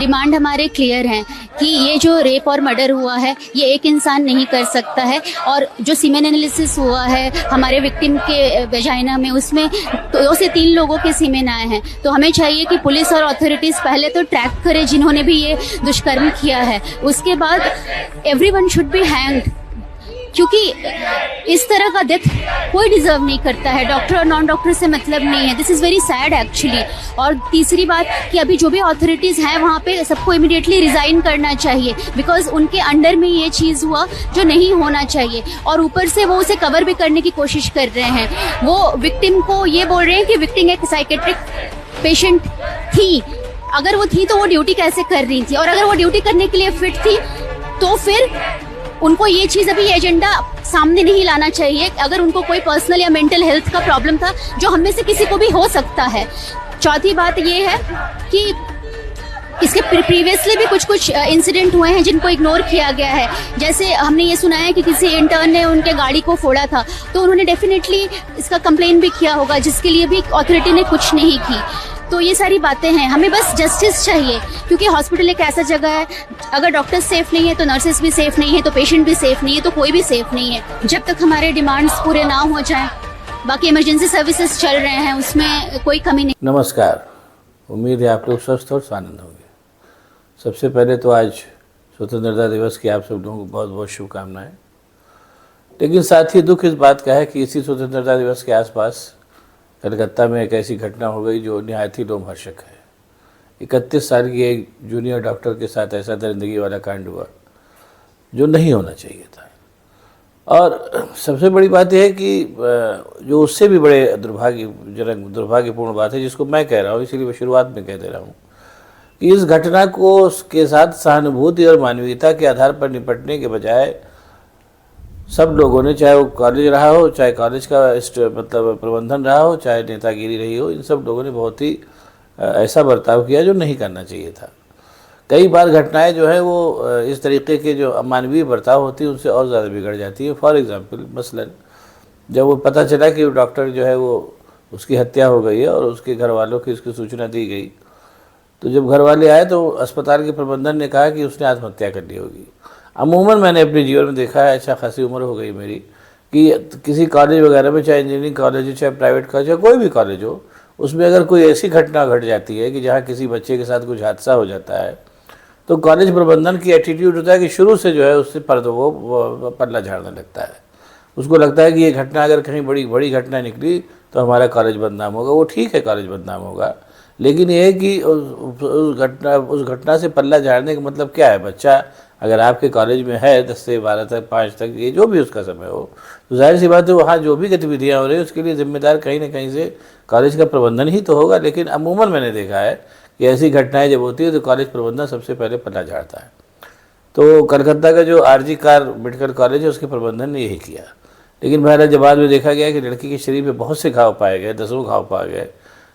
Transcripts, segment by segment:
Demand हमारे clear हैं कि ये जो रेप और मर्डर हुआ है ये एक इंसान नहीं कर सकता है, और जो सीमेन एनालिसिस हुआ है हमारे विक्टिम के वेजाइना में, उसमें 2 से 3 लोगों के सीमेन आए हैं। तो हमें चाहिए कि पुलिस और अथॉरिटीज़ पहले तो ट्रैक करें जिन्होंने भी ये दुष्कर्म किया है, उसके बाद एवरीवन शुड बी हैंग्ड, क्योंकि इस तरह का डेथ कोई डिजर्व नहीं करता है, डॉक्टर और नॉन डॉक्टर से मतलब नहीं है। This is very sad actually. और तीसरी बात कि अभी जो भी अथॉरिटीज़ हैं वहाँ पे सबको इमीडिएटली रिज़ाइन करना चाहिए, बिकॉज उनके अंडर में ये चीज़ हुआ जो नहीं होना चाहिए, और ऊपर से वो उसे कवर भी करने की कोशिश कर रहे हैं। वो विक्टिम को ये बोल रहे हैं कि विक्टिम एक साइकेट्रिक पेशेंट थी। अगर वो थी तो वो ड्यूटी कैसे कर रही थी, और अगर वो ड्यूटी करने के लिए फिट थी तो फिर उनको ये चीज़ अभी एजेंडा सामने नहीं लाना चाहिए। अगर उनको कोई पर्सनल या मेंटल हेल्थ का प्रॉब्लम था, जो हम में से किसी को भी हो सकता है। चौथी बात ये है कि इसके प्रीवियसली भी कुछ इंसिडेंट हुए हैं जिनको इग्नोर किया गया है। जैसे हमने ये सुना है कि किसी इंटर्न ने उनके गाड़ी को फोड़ा था, तो उन्होंने डेफिनेटली इसका कंप्लेन भी किया होगा, जिसके लिए भी अथॉरिटी ने कुछ नहीं की। तो ये सारी बातें हैं, हमें बस जस्टिस चाहिए, क्योंकि हॉस्पिटल एक ऐसा जगह है, अगर डॉक्टर्स सेफ नहीं है तो नर्सेस भी सेफ नहीं है, तो पेशेंट भी सेफ नहीं है, तो कोई भी सेफ नहीं है। जब तक हमारे डिमांड्स पूरे ना हो जाएं, बाकी इमरजेंसी सर्विसेज चल रहे हैं, उसमें कोई कमी नहीं। नमस्कार, उम्मीद है आप लोग स्वस्थ और स्वानंद होंगे। सबसे पहले तो आज स्वतंत्रता दिवस की आप सब लोगों को बहुत बहुत शुभकामनाएं। लेकिन साथ ही दुख इस बात का है कि इसी स्वतंत्रता दिवस के आसपास कलकत्ता में एक ऐसी घटना हो गई जो निहायत ही रोमहर्षक है। 31 साल की एक जूनियर डॉक्टर के साथ ऐसा दरिंदगी वाला कांड हुआ जो नहीं होना चाहिए था। और सबसे बड़ी बात यह है कि जो उससे भी बड़े दुर्भाग्यपूर्ण बात है, जिसको मैं कह रहा हूँ, इसीलिए मैं शुरुआत में कह दे रहा हूँ कि इस घटना को उसके साथ सहानुभूति और मानवीयता के आधार पर निपटने के बजाय सब लोगों ने, चाहे वो कॉलेज रहा हो, चाहे कॉलेज का मतलब प्रबंधन रहा हो, चाहे नेतागिरी रही हो, इन सब लोगों ने बहुत ही ऐसा बर्ताव किया जो नहीं करना चाहिए था। कई बार घटनाएं जो है वो इस तरीके के जो अमानवीय बर्ताव होती है उनसे और ज़्यादा बिगड़ जाती है। फॉर एग्ज़ाम्पल, मसलन जब वो पता चला कि वो डॉक्टर जो है वो उसकी हत्या हो गई है और उसके घर वालों की उसकी सूचना दी गई, तो जब घर वाले आए तो अस्पताल के प्रबंधन ने कहा कि उसने आत्महत्या कर ली होगी। अमूमन मैंने अपने जीवन में देखा है, अच्छा खासी उम्र हो गई मेरी, कि किसी कॉलेज वगैरह में, चाहे इंजीनियरिंग कॉलेज हो, चाहे प्राइवेट कॉलेज हो, कोई भी कॉलेज हो, उसमें अगर कोई ऐसी घटना घट जाती है कि जहाँ किसी बच्चे के साथ कुछ हादसा हो जाता है, तो कॉलेज प्रबंधन की एटीट्यूड होता है कि शुरू से जो है उससे वो पल्ला झाड़ने लगता है। उसको लगता है कि ये घटना अगर कहीं बड़ी घटना निकली तो हमारा कॉलेज बदनाम होगा। वो ठीक है, कॉलेज बदनाम होगा, लेकिन ये है कि उस घटना से पल्ला झाड़ने का मतलब क्या है? बच्चा अगर आपके कॉलेज में है 10 से 12 तक, 5 तक, ये जो भी उसका समय हो, तो जाहिर सी बात है वहाँ जो भी गतिविधियाँ हो रही है उसके लिए जिम्मेदार कहीं ना कहीं से कॉलेज का प्रबंधन ही तो होगा। लेकिन अमूमन मैंने देखा है कि ऐसी घटनाएं जब होती है तो कॉलेज प्रबंधन सबसे पहले पल्ला झाड़ता है। तो कलकत्ता का जो आरजी कार मेडिकल कॉलेज है उसके प्रबंधन ने यही किया। लेकिन बहरहाल जब बाद में देखा गया कि लड़की के शरीर में बहुत से घाव पाए गए, 10 घाव पाए गए,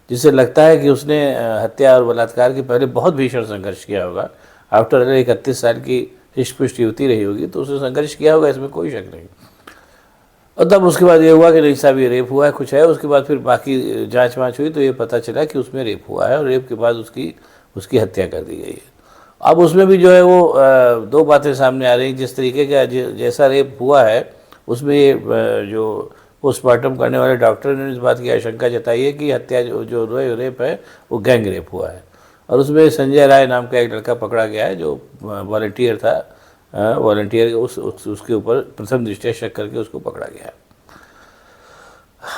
जिससे लगता है कि उसने हत्या और बलात्कार के पहले बहुत भीषण संघर्ष किया होगा। आफ्टर 31 साल की हिष्ट-पुष्ट युवती रही होगी तो उसने संघर्ष किया होगा, इसमें कोई शक नहीं। और तब उसके बाद ये हुआ कि नहीं साहब ये रेप हुआ है, कुछ है। उसके बाद फिर बाकी जांच वाँच हुई तो ये पता चला कि उसमें रेप हुआ है और रेप के बाद उसकी हत्या कर दी गई है। अब उसमें भी जो है वो 2 बातें सामने आ रही। जिस तरीके का जैसा रेप हुआ है उसमें ये जो पोस्टमार्टम करने वाले डॉक्टर ने इस बात की आशंका जताई है कि हत्या जो रेप है वो गैंग रेप हुआ है। और उसमें संजय राय नाम का एक लड़का पकड़ा गया है जो वॉलंटियर था। वॉलंटियर उसके ऊपर प्रथम दृष्टया शक करके उसको पकड़ा गया।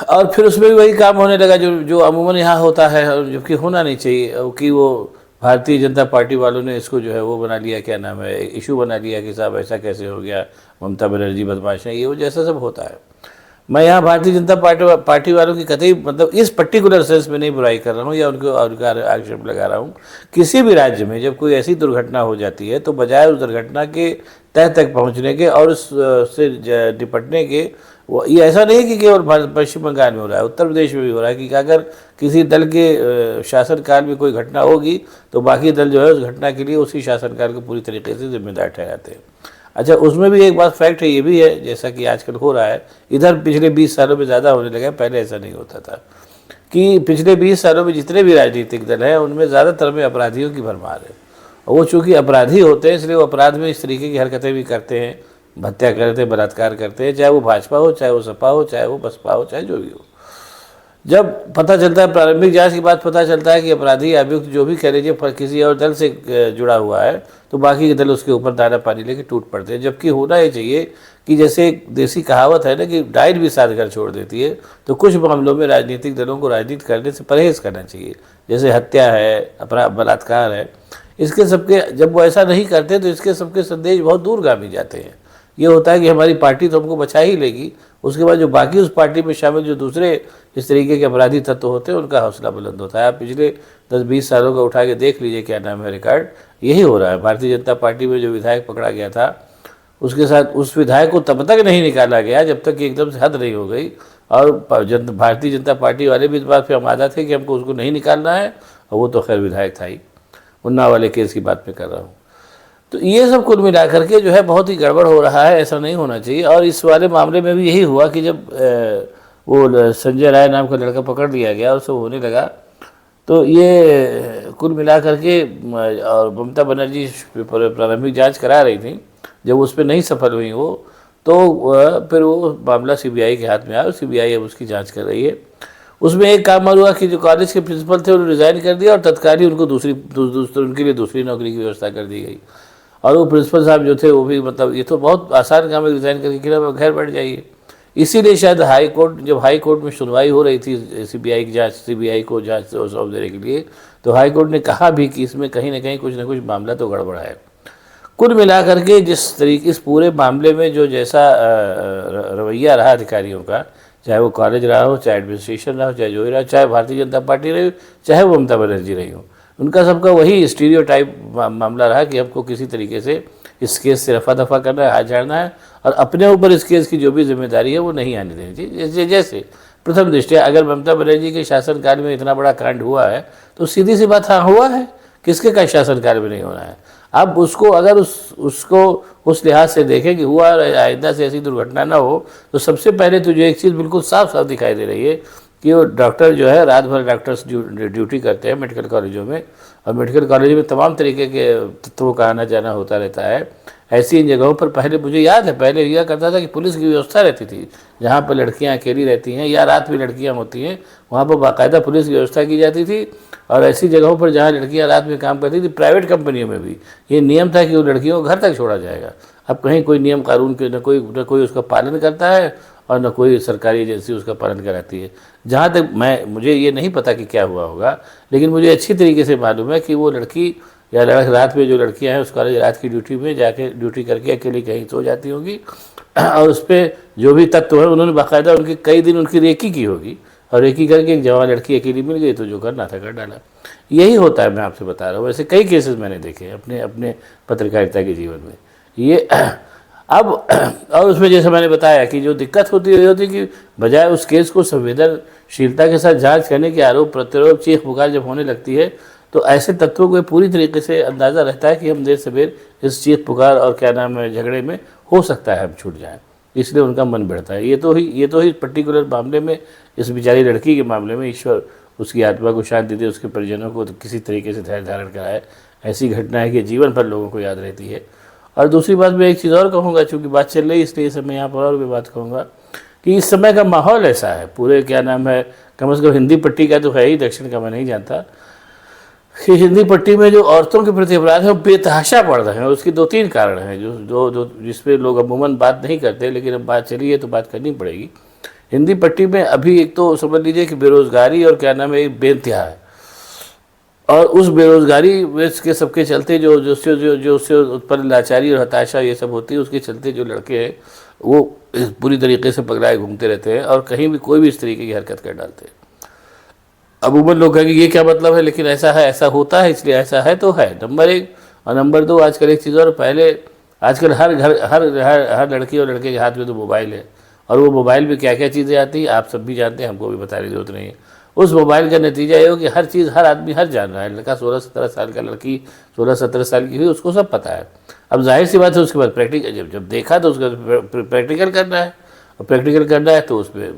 और फिर उसमें भी वही काम होने लगा जो अमूमन यहाँ होता है, जबकि होना नहीं चाहिए, कि वो भारतीय जनता पार्टी वालों ने इसको जो है वो बना लिया, क्या नाम है, इशू बना लिया कि साहब ऐसा कैसे हो गया, ममता बनर्जी बदमाश है, ये वो जैसा सब होता है। मैं यहाँ भारतीय जनता पार्टी वालों की कतई मतलब इस पर्टिकुलर सेंस में नहीं बुराई कर रहा हूँ या उनका आक्षेप लगा रहा हूँ। किसी भी राज्य में जब कोई ऐसी दुर्घटना हो जाती है तो बजाय उस दुर्घटना के तह तक पहुँचने के और उससे निपटने के, ये ऐसा नहीं कि केवल पश्चिम बंगाल में हो रहा है, उत्तर प्रदेश में भी हो रहा है कि अगर किसी दल के शासनकाल में कोई घटना होगी तो बाकी दल जो है उस घटना के लिए उसी शासनकाल को पूरी तरीके से जिम्मेदार ठहराते हैं। अच्छा, उसमें भी एक बात फैक्ट है, ये भी है, जैसा कि आजकल हो रहा है, इधर पिछले 20 सालों में ज़्यादा होने लगा है, पहले ऐसा नहीं होता था, कि पिछले 20 सालों में जितने भी राजनीतिक दल हैं उनमें ज़्यादातर में अपराधियों की भरमार है। और वो चूँकि अपराधी होते हैं इसलिए वो अपराध में इस तरीके की हरकतें भी करते हैं, हत्या करते हैं, बलात्कार करते हैं, चाहे वो भाजपा हो, चाहे वो सपा हो, चाहे वो बसपा हो, चाहे जो भी हो। जब पता चलता है, प्रारंभिक जांच के बाद पता चलता है कि अपराधी अभियुक्त जो भी कह लीजिए किसी और दल से जुड़ा हुआ है, तो बाकी के दल उसके ऊपर दाना पानी लेके टूट पड़ते हैं। जबकि होना ये चाहिए कि जैसे एक देसी कहावत है ना कि डाइट भी साथ घर छोड़ देती है, तो कुछ मामलों में राजनीतिक दलों को राजनीति करने से परहेज करना चाहिए। जैसे हत्या है, अपराध, बलात्कार है, इसके सबके जब वो ऐसा नहीं करते तो इसके सबके संदेश बहुत दूरगामी जाते हैं। ये होता है कि हमारी पार्टी तो हमको बचा ही लेगी, उसके बाद जो बाकी उस पार्टी में शामिल जो दूसरे इस तरीके के अपराधी तत्व होते हैं उनका हौसला बुलंद होता है। आप पिछले 10-20 सालों का उठा के देख लीजिए, क्या नाम है, रिकॉर्ड यही हो रहा है। भारतीय जनता पार्टी में जो विधायक पकड़ा गया था, उसके साथ उस विधायक को तब तक नहीं निकाला गया जब तक कि एकदम से हद नहीं हो गई। और भारतीय जनता पार्टी वाले भी इस बात पर आमादा थे कि हमको उसको नहीं निकालना है, और वो तो खैर विधायक था ही। उन्नाव वाले केस की बात मैं कर रहा हूँ। तो ये सब कुल मिला करके जो है बहुत ही गड़बड़ हो रहा है, ऐसा नहीं होना चाहिए। और इस वाले मामले में भी यही हुआ कि जब वो संजय राय नाम का लड़का पकड़ लिया गया और सब होने लगा, तो ये कुल मिला करके और ममता बनर्जी प्रारंभिक जांच करा रही थी, जब उस पर नहीं सफल हुई वो, तो फिर वो मामला सीबीआई के हाथ में आया और सीबीआई अब उसकी जाँच कर रही है। उसमें एक काम हुआ कि जो कॉलेज के प्रिंसिपल थे उन्होंने रिज़ाइन कर दिया और तत्काल ही उनको उनके लिए दूसरी नौकरी की व्यवस्था कर दी गई। और वो प्रिंसिपल साहब जो थे वो भी, मतलब ये तो बहुत आसान काम है, रिज़ाइन करके खिलाफ घर बैठ जाइए। इसीलिए शायद हाई कोर्ट, जब हाई कोर्ट में सुनवाई हो रही थी सीबीआई की जांच, सीबीआई को जांच सौंप देने के लिए, तो हाई कोर्ट ने कहा भी कि इसमें कहीं ना कहीं कुछ ना कुछ मामला तो गड़बड़ है। कुल मिलाकर के जिस तरीके इस पूरे मामले में जो जैसा रवैया रहा अधिकारियों का, चाहे वो कॉलेज रहा हो, चाहे एडमिनिस्ट्रेशन रहा हो, चाहे जो ही रहा, चाहे भारतीय जनता पार्टी रही हो, चाहे वो ममता बनर्जी रही हो, उनका सबका वही स्टीरियोटाइप मामला रहा कि हमको किसी तरीके से इस केस से रफा दफा करना है, हाथ झाड़ना है, और अपने ऊपर इस केस की जो भी जिम्मेदारी है वो नहीं आने देनी चाहिए। जैसे प्रथम दृष्टया अगर ममता बनर्जी के शासनकाल में इतना बड़ा कांड हुआ है, तो सीधी सी बात, हाँ हुआ है, किसके का शासनकाल में नहीं होना है। अब उसको अगर उसको उस लिहाज से देखें कि हुआ, आइंदा से ऐसी दुर्घटना ना हो, तो सबसे पहले तो जो एक चीज़ बिल्कुल साफ साफ दिखाई दे रही है कि वो डॉक्टर जो है रात भर डॉक्टर्स ड्यूटी करते हैं मेडिकल कॉलेजों में, और मेडिकल कॉलेज में तमाम तरीके के तत्वों का आना जाना होता रहता है। ऐसी इन जगहों पर पहले मुझे याद है, पहले यह करता था कि पुलिस की व्यवस्था रहती थी, जहाँ पर लड़कियाँ अकेली रहती हैं या रात में लड़कियाँ होती हैं, वहाँ पर बाकायदा पुलिस की व्यवस्था की जाती थी। और ऐसी जगहों पर जहाँ लड़कियाँ रात में काम करती थी, प्राइवेट कंपनियों में भी ये नियम था कि उन लड़कियों को घर तक छोड़ा जाएगा। अब कहीं कोई नियम कानून के न कोई उसका पालन करता है और न कोई सरकारी एजेंसी उसका पालन कराती है। जहाँ तक मुझे ये नहीं पता कि क्या हुआ होगा, लेकिन मुझे अच्छी तरीके से मालूम है कि वो लड़की या रात में जो लड़कियां हैं उस कॉलेज रात की ड्यूटी में जाके ड्यूटी करके अकेली कहीं सो जाती होगी, और उस पर जो भी तत्व है उन्होंने बाकायदा उनके कई दिन उनकी रेकी की होगी, और रेकी करके एक जवान लड़की अकेली मिल गई तो जो करना था कर डाला। यही होता है, मैं आपसे बता रहा हूँ। वैसे कई केसेस मैंने देखे हैं अपने पत्रकारिता के जीवन में। ये अब और उसमें जैसे मैंने बताया कि जो दिक्कत होती है कि बजाय उस केस को संवेदनशीलता के साथ जांच करने के आरोप प्रत्यारोप चीख पुकार जब होने लगती है, तो ऐसे तत्वों को पूरी तरीके से अंदाज़ा रहता है कि हम देर सवेर इस चीख पुकार और क्या नाम है झगड़े में हो सकता है हम छूट जाएं, इसलिए उनका मन बढ़ता है। ये तो ही पर्टिकुलर मामले में, इस बेचारी लड़की के मामले में ईश्वर उसकी आत्मा को शांति दे, उसके परिजनों को तो किसी तरीके से धैर्य धारण कराए। ऐसी घटना है कि जीवन भर लोगों को याद रहती है। और दूसरी बात मैं एक चीज़ और कहूँगा, चूँकि बात चल रही इसलिए इस समय यहाँ पर और भी बात कहूँगा कि इस समय का माहौल ऐसा है पूरे क्या नाम है, कम से कम हिंदी पट्टी का तो है ही, दक्षिण का मैं नहीं जानता, कि हिंदी पट्टी में जो औरतों के प्रति अपराध है वो बेतहाशा बढ़ रहे हैं। उसके 2-3 कारण हैं जो जिस पे लोग अमूमन बात नहीं करते, लेकिन अब बात चली है तो बात करनी पड़ेगी। हिंदी पट्टी में अभी एक तो समझ लीजिए कि बेरोज़गारी और क्या नाम है बेइंतहा है, और उस बेरोज़गारी के सबके चलते जो उससे उत्पन्न लाचारी और हताशा ये सब होती है, उसके चलते जो लड़के हैं वो पूरी तरीके से पगलाए घूमते रहते हैं और कहीं भी कोई भी इस तरीके की हरकत कर डालते हैं। अमूमन लोग कहेंगे ये क्या मतलब है, लेकिन ऐसा है, ऐसा होता है, इसलिए ऐसा है तो है, नंबर 1। और नंबर 2, आजकल एक चीज़ और, पहले आजकल हर लड़की और लड़के के हाथ में तो मोबाइल है, और वो मोबाइल में क्या क्या चीज़ें आती हैं आप सब भी जानते हैं, हमको भी बताने की जरूरत नहीं है। उस मोबाइल का नतीजा ये हो कि हर चीज़ हर आदमी हर जान रहा है। लड़का 16-17 साल का, लड़की 16-17 साल की हुई, उसको सब पता है। अब जाहिर सी बात है उसके बाद प्रैक्टिकल जब देखा तो उसका प्रैक्टिकल करना है, और प्रैक्टिकल करना है तो उसमें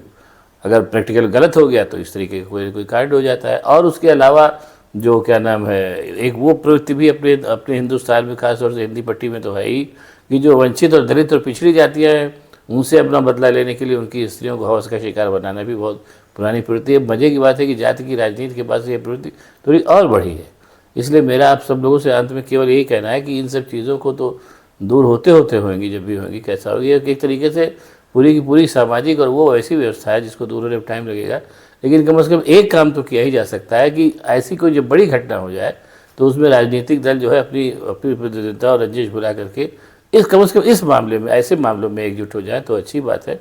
अगर प्रैक्टिकल गलत हो गया तो इस तरीके का कोई कांड हो जाता है। और उसके अलावा जो क्या नाम है, एक वो प्रवृत्ति भी अपने अपने हिंदुस्तान में खासतौर से हिंदी पट्टी में तो है ही कि जो वंचित और दलित और पिछड़ी जातियाँ हैं उनसे अपना बदला लेने के लिए उनकी स्त्रियों को हवस का शिकार बनाना भी बहुत पुरानी प्रवृत्ति है। मज़े की बात है कि जाति की राजनीति के पास ये प्रवृत्ति थोड़ी और बढ़ी है। इसलिए मेरा आप सब लोगों से अंत में केवल यही कहना है कि इन सब चीज़ों को तो दूर होते होते होंगी, जब भी होंगी कैसा होगी। एक तरीके से पूरी की पूरी सामाजिक और वो ऐसी व्यवस्था है जिसको दूर होने में टाइम लगेगा, लेकिन कम से कम एक काम तो किया ही जा सकता है कि ऐसी कोई जब बड़ी घटना हो जाए तो उसमें राजनीतिक दल जो है अपनी अपनी प्रतिनिधिता और रंजिश भुला करके इस कम से कम इस मामले में, ऐसे मामलों में एकजुट हो जाए तो अच्छी बात है।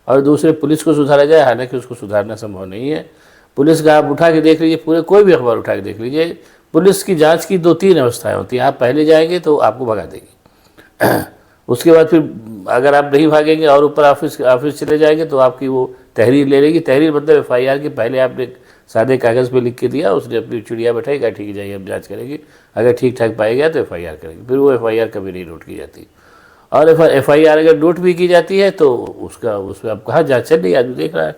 और दूसरे पुलिस को सुधारा जाए, हालांकि उसको सुधारना संभव नहीं है। पुलिस का आप उठा के देख लीजिए, पूरे कोई भी अखबार उठा के देख लीजिए, पुलिस की जांच की 2-3 अवस्थाएं होती हैं। आप पहले जाएंगे तो आपको भगा देगी, उसके बाद फिर अगर आप नहीं भागेंगे और ऊपर ऑफिस चले जाएंगे तो आपकी वो तहरीर ले लेगी। तहरीर मतलब FIR की पहले आपने सादे कागज़ पे लिख के दिया, उसने अपनी चिड़िया बैठाई, कहा ठीक है जाइए हम जाँच करेंगे, अगर ठीक ठाक पाया गया तो FIR करेंगे। फिर वो FIR कभी नहीं नोट की जाती, और FIR अगर नोट भी की जाती है तो उसमें अब कहाँ जाँच चल रही है, आदमी देख रहा है।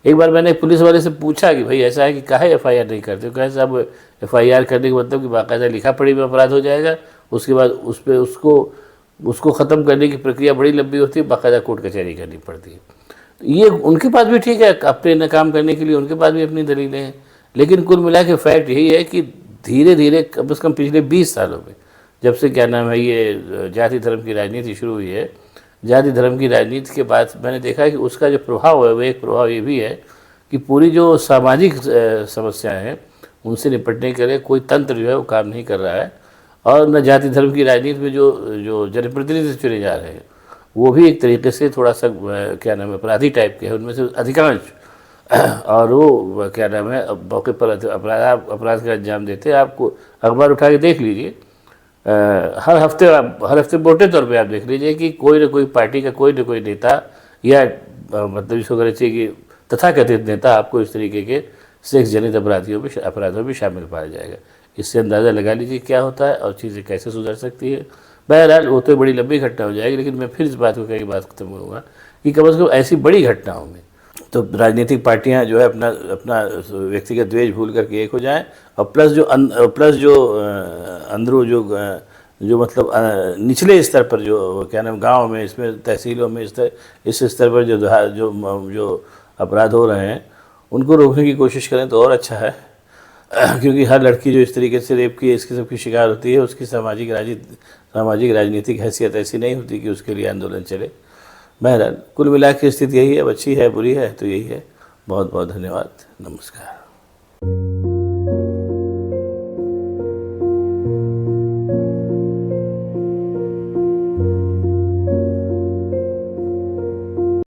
एक बार मैंने पुलिस वाले से पूछा कि भाई ऐसा है कि काहे FIR नहीं करते, कहे साहब FIR करने का मतलब कि बाकायदा लिखा पढ़ी में अपराध हो जाएगा, उसके बाद उस पर उसको ख़त्म करने की प्रक्रिया बड़ी लंबी होती है, बाकायदा कोर्ट कचहरी करनी पड़ती है। ये उनके पास भी ठीक है, अपने न काम करने के लिए उनके पास भी अपनी दलीलें हैं, लेकिन कुल मिला के फैक्ट यही है कि धीरे धीरे कम से कम पिछले 20 सालों में जब से क्या नाम है ये जाति धर्म की राजनीति शुरू हुई है, जाति धर्म की राजनीति के बाद मैंने देखा कि उसका जो प्रभाव है वो एक प्रभाव ये भी है कि पूरी जो सामाजिक समस्याएं हैं उनसे निपटने के लिए कोई तंत्र जो है वो काम नहीं कर रहा है। और न जाति धर्म की राजनीति में जो जनप्रतिनिधि चुने जा रहे हैं वो भी एक तरीके से थोड़ा सा क्या नाम है अपराधी टाइप के हैं, उनमें से अधिकांश। और वो क्या नाम है मौके पर अपराध का अंजाम देते हैं। आपको अखबार उठा के देख लीजिए, हर हफ्ते मोटे तौर पे आप देख लीजिए कि कोई ना कोई पार्टी का कोई ना कोई नेता या मतलब इसको कहना चाहिए कि तथाकथित नेता आपको इस तरीके के सेक्स जनित अपराधों में शामिल पाया जाएगा। इससे अंदाज़ा लगा लीजिए क्या होता है और चीज़ें कैसे सुधर सकती है। बहरहाल वो तो बड़ी लंबी घटना हो जाएगी, लेकिन मैं फिर इस बात को कई बात खत्म करूँगा कि कम से कम ऐसी बड़ी घटनाओं में तो राजनीतिक पार्टियां जो है अपना व्यक्तिगत द्वेष भूल करके एक हो जाएं, और प्लस जो अंदरों जो मतलब निचले स्तर पर जो क्या नाम गांव में, इसमें तहसीलों में इस स्तर पर जो अपराध हो रहे हैं उनको रोकने की कोशिश करें तो और अच्छा है। क्योंकि हर लड़की जो इस तरीके से रेप की इस किस्म की शिकार होती है उसकी सामाजिक राजनीतिक हैसियत ऐसी नहीं होती कि उसके लिए आंदोलन चले। बहरहाल कुल मिला के स्थिति यही है, अब अच्छी है बुरी है तो यही है। बहुत बहुत धन्यवाद, नमस्कार।